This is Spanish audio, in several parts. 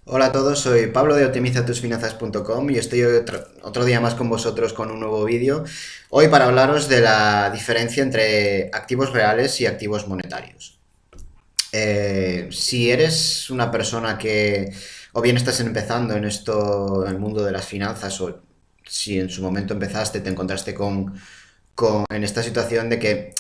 Hola a todos, soy Pablo de optimizatusfinanzas.com y estoy otro día más con vosotros con un nuevo vídeo. Hoy para hablaros de la diferencia entre activos reales y activos monetarios. Si eres una persona que o bien estás empezando en esto, en el mundo de las finanzas, o si en su momento empezaste, te encontraste en esta situación de que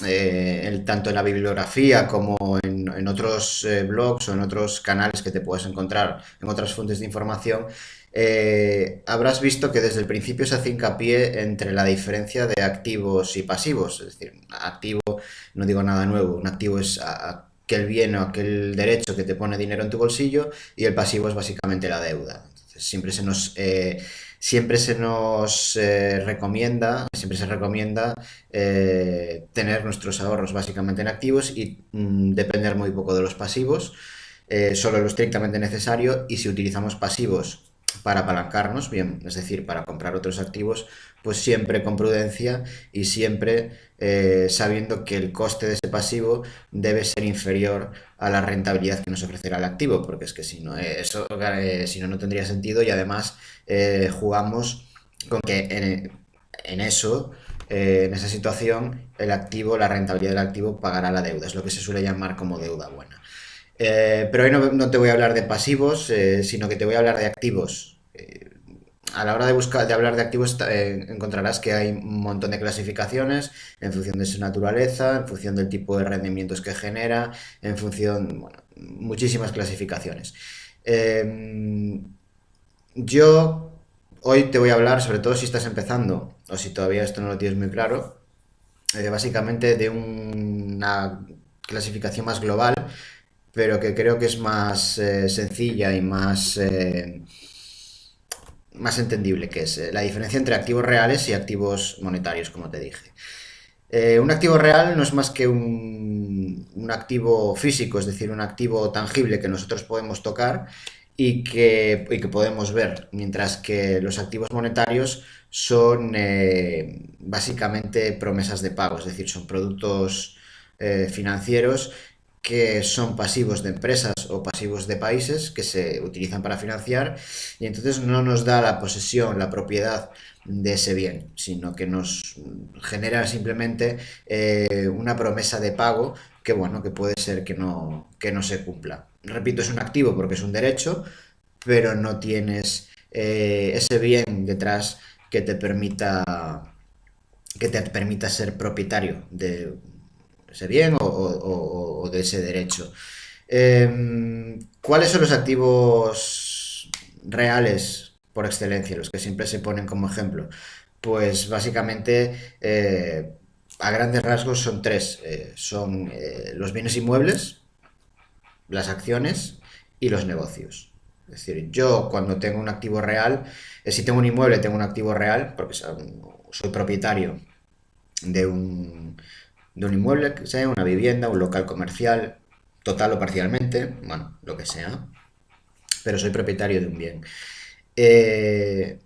tanto en la bibliografía como en otros blogs o en otros canales que te puedes encontrar en otras fuentes de información, habrás visto que desde el principio se hace hincapié entre la diferencia de activos y pasivos. Es decir, activo, no digo nada nuevo, un activo es aquel bien o aquel derecho que te pone dinero en tu bolsillo, y el pasivo es básicamente la deuda. Entonces, siempre se recomienda tener nuestros ahorros básicamente en activos y depender muy poco de los pasivos, solo lo estrictamente necesario. Y si utilizamos pasivos para apalancarnos, bien, es decir, para comprar otros activos, pues siempre con prudencia y siempre sabiendo que el coste de ese pasivo debe ser inferior a la rentabilidad que nos ofrecerá el activo, porque es que si no, si no, no tendría sentido. Y además jugamos con que en eso, en esa situación, el activo, la rentabilidad del activo pagará la deuda, es lo que se suele llamar como deuda buena. Pero hoy no te voy a hablar de pasivos, sino que te voy a hablar de activos. A la hora de hablar de activos, encontrarás que hay un montón de clasificaciones en función de su naturaleza, en función del tipo de rendimientos que genera, en función, bueno, muchísimas clasificaciones. Eh, yo hoy te voy a hablar, sobre todo si estás empezando o si todavía esto no lo tienes muy claro, básicamente de una clasificación más global, pero que creo que es más sencilla y más entendible, que es la diferencia entre activos reales y activos monetarios, como te dije. Un activo real no es más que un activo físico, es decir, un activo tangible que nosotros podemos tocar y que podemos ver, mientras que los activos monetarios son básicamente promesas de pago, es decir, son productos financieros que son pasivos de empresas o pasivos de países que se utilizan para financiar, y entonces no nos da la posesión, la propiedad de ese bien, sino que nos genera simplemente una promesa de pago que, bueno, que puede ser que no se cumpla. Repito, es un activo porque es un derecho, pero no tienes ese bien detrás que te permita ser propietario de ese bien o de ese derecho. ¿Cuáles son los activos reales por excelencia, los que siempre se ponen como ejemplo? Pues básicamente, a grandes rasgos, son tres. Son los bienes inmuebles, las acciones y los negocios. Es decir, yo cuando tengo un activo real, si tengo un inmueble, tengo un activo real, porque soy propietario de un inmueble, que sea una vivienda, un local comercial, total o parcialmente, bueno, lo que sea, pero soy propietario de un bien. Eh,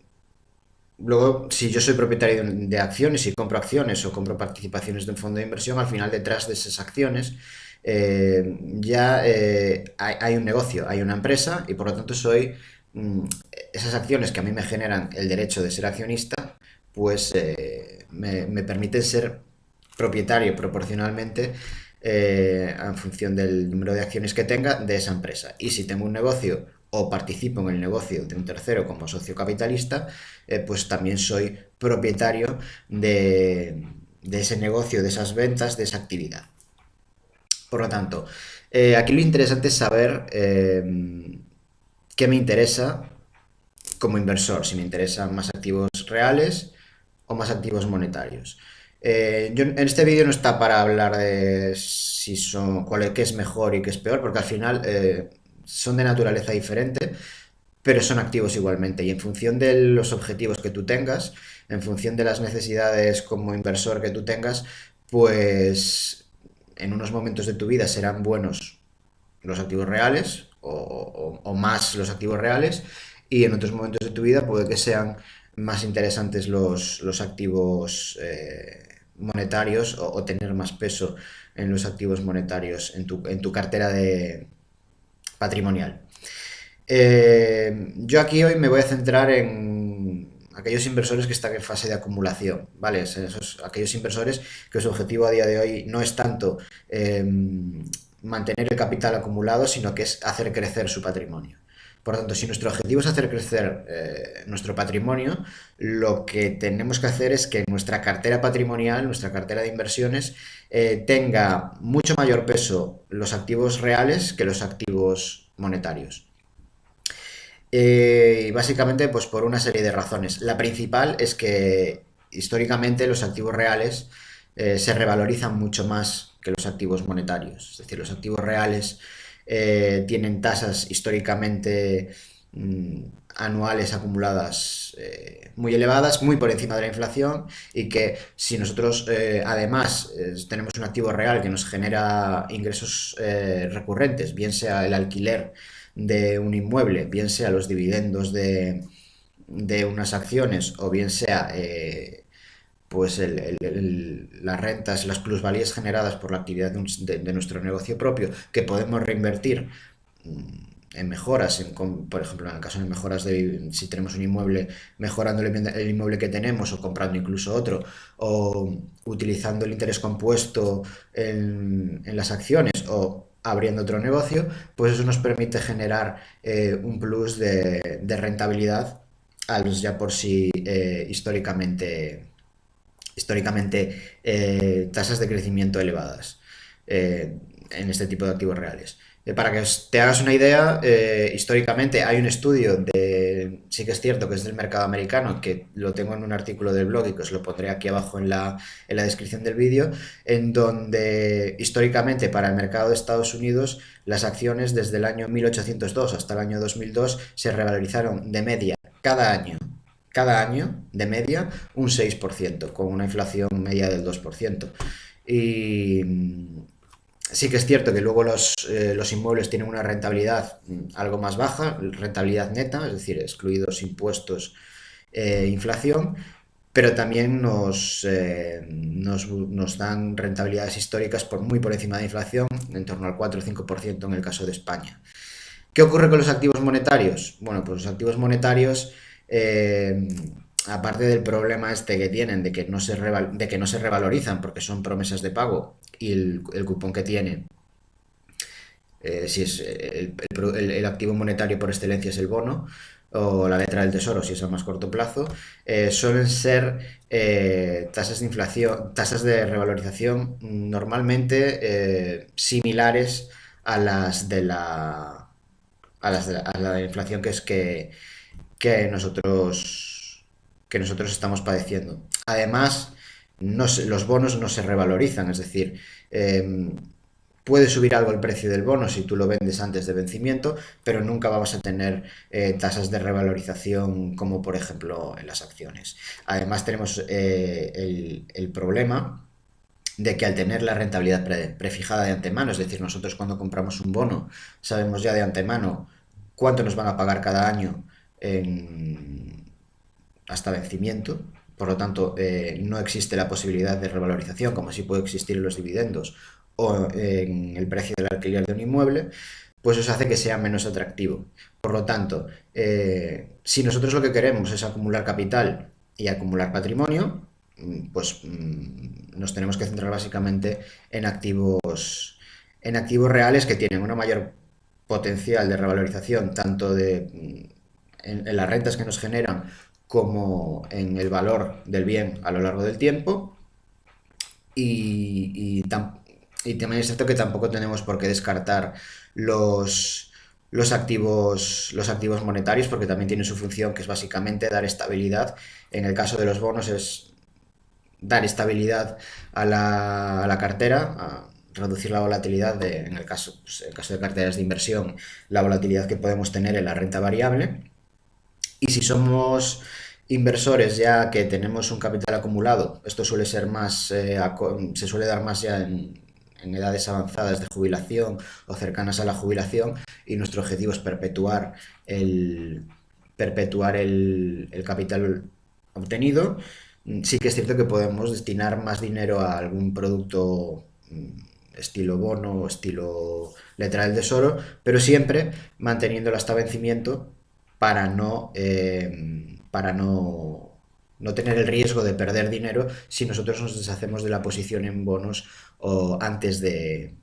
Luego, si yo soy propietario de acciones y compro acciones o compro participaciones de un fondo de inversión, al final detrás de esas acciones ya hay un negocio, hay una empresa, y por lo tanto mm, esas acciones que a mí me generan el derecho de ser accionista, pues me permiten ser propietario proporcionalmente, en función del número de acciones que tenga de esa empresa. Y si tengo un negocio o participo en el negocio de un tercero como socio capitalista, pues también soy propietario de ese negocio, de esas ventas, de esa actividad. Por lo tanto, aquí lo interesante es saber qué me interesa como inversor, si me interesan más activos reales o más activos monetarios. En este vídeo no está para hablar de si qué es mejor y qué es peor, porque al final son de naturaleza diferente, pero son activos igualmente. Y en función de los objetivos que tú tengas, en función de las necesidades como inversor que tú tengas, pues en unos momentos de tu vida serán buenos los activos reales o más los activos reales, y en otros momentos de tu vida puede que sean más interesantes los activos monetarios, o tener más peso en los activos monetarios en tu cartera patrimonial. Yo aquí hoy me voy a centrar en aquellos inversores que están en fase de acumulación, ¿vale? Aquellos inversores que su objetivo a día de hoy no es tanto eh, mantener el capital acumulado, sino que es hacer crecer su patrimonio. Por lo tanto, si nuestro objetivo es hacer crecer nuestro patrimonio, lo que tenemos que hacer es que nuestra cartera patrimonial, nuestra cartera de inversiones, tenga mucho mayor peso los activos reales que los activos monetarios. Y básicamente, pues por una serie de razones. La principal es que históricamente los activos reales se revalorizan mucho más que los activos monetarios. Es decir, los activos reales tienen tasas históricamente mm, anuales acumuladas muy elevadas, muy por encima de la inflación, y que si nosotros además tenemos un activo real que nos genera ingresos recurrentes, bien sea el alquiler de un inmueble, bien sea los dividendos de unas acciones o bien sea pues las rentas, las plusvalías generadas por la actividad de nuestro negocio propio que podemos reinvertir en mejoras, por ejemplo, en el caso de mejoras de si tenemos un inmueble, mejorando el inmueble que tenemos o comprando incluso otro, o utilizando el interés compuesto en las acciones o abriendo otro negocio, pues eso nos permite generar un plus de rentabilidad a los ya por sí históricamente tasas de crecimiento elevadas en este tipo de activos reales. Para que te hagas una idea, históricamente hay un estudio sí que es cierto que es del mercado americano, que lo tengo en un artículo del blog y que os lo pondré aquí abajo en la descripción del vídeo, en donde históricamente para el mercado de Estados Unidos las acciones desde el año 1802 hasta el año 2002 se revalorizaron de media cada año de media un 6%, con una inflación media del 2%. Y sí que es cierto que luego los inmuebles tienen una rentabilidad algo más baja, rentabilidad neta, es decir, excluidos impuestos inflación, pero también nos dan rentabilidades históricas muy por encima de inflación, en torno al 4 o 5% en el caso de España. ¿Qué ocurre con los activos monetarios? Bueno, pues los activos monetarios, eh, aparte del problema este que tienen de que no se revalorizan porque son promesas de pago y el cupón que tienen, si es el activo monetario por excelencia es el bono, o la letra del tesoro si es a más corto plazo, suelen ser tasas de inflación, tasas de revalorización normalmente similares a las de la inflación que nosotros, que nosotros estamos padeciendo. Además, los bonos no se revalorizan, es decir, puede subir algo el precio del bono si tú lo vendes antes de vencimiento, pero nunca vamos a tener tasas de revalorización como por ejemplo en las acciones. Además tenemos el problema de que al tener la rentabilidad prefijada de antemano, es decir, nosotros cuando compramos un bono sabemos ya de antemano cuánto nos van a pagar cada año hasta vencimiento, por lo tanto no existe la posibilidad de revalorización como sí puede existir en los dividendos o en el precio del alquiler de un inmueble, pues eso hace que sea menos atractivo. Por lo tanto, si nosotros lo que queremos es acumular capital y acumular patrimonio, pues nos tenemos que centrar básicamente en activos reales que tienen una mayor potencial de revalorización, tanto en las rentas que nos generan como en el valor del bien a lo largo del tiempo. Y también es cierto que tampoco tenemos por qué descartar los, los activos monetarios, porque también tienen su función, que es básicamente dar estabilidad. En el caso de los bonos es dar estabilidad a la cartera, a reducir la volatilidad en el caso de carteras de inversión, la volatilidad que podemos tener en la renta variable. Y si somos inversores ya que tenemos un capital acumulado, esto suele ser más, se suele dar más ya en edades avanzadas de jubilación o cercanas a la jubilación, y nuestro objetivo es perpetuar el capital obtenido. Sí que es cierto que podemos destinar más dinero a algún producto estilo bono, estilo letra del tesoro, pero siempre manteniendo el hasta vencimiento para no tener el riesgo de perder dinero si nosotros nos deshacemos de la posición en bonos o antes de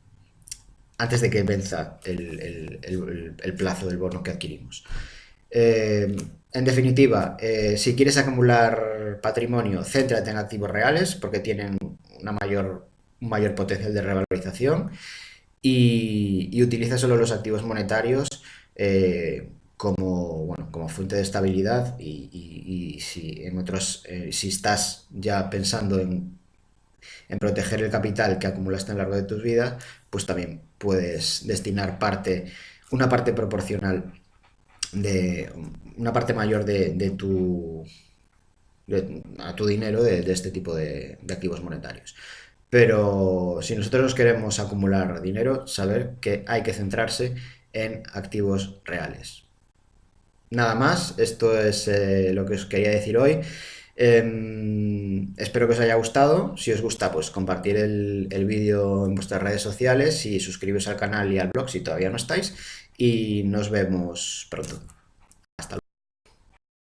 que venza el plazo del bono que adquirimos. En definitiva, si quieres acumular patrimonio, céntrate en activos reales porque tienen un mayor potencial de revalorización y utiliza solo los activos monetarios como fuente de estabilidad y si estás ya pensando en proteger el capital que acumulaste a lo largo de tus vidas, pues también puedes destinar una parte proporcional de una parte mayor a tu dinero de este tipo de activos monetarios. Pero si nosotros queremos acumular dinero, saber que hay que centrarse en activos reales. Nada más, esto es lo que os quería decir hoy. Espero que os haya gustado. Si os gusta, pues compartir el vídeo en vuestras redes sociales y suscribiros al canal y al blog si todavía no estáis. Y nos vemos pronto.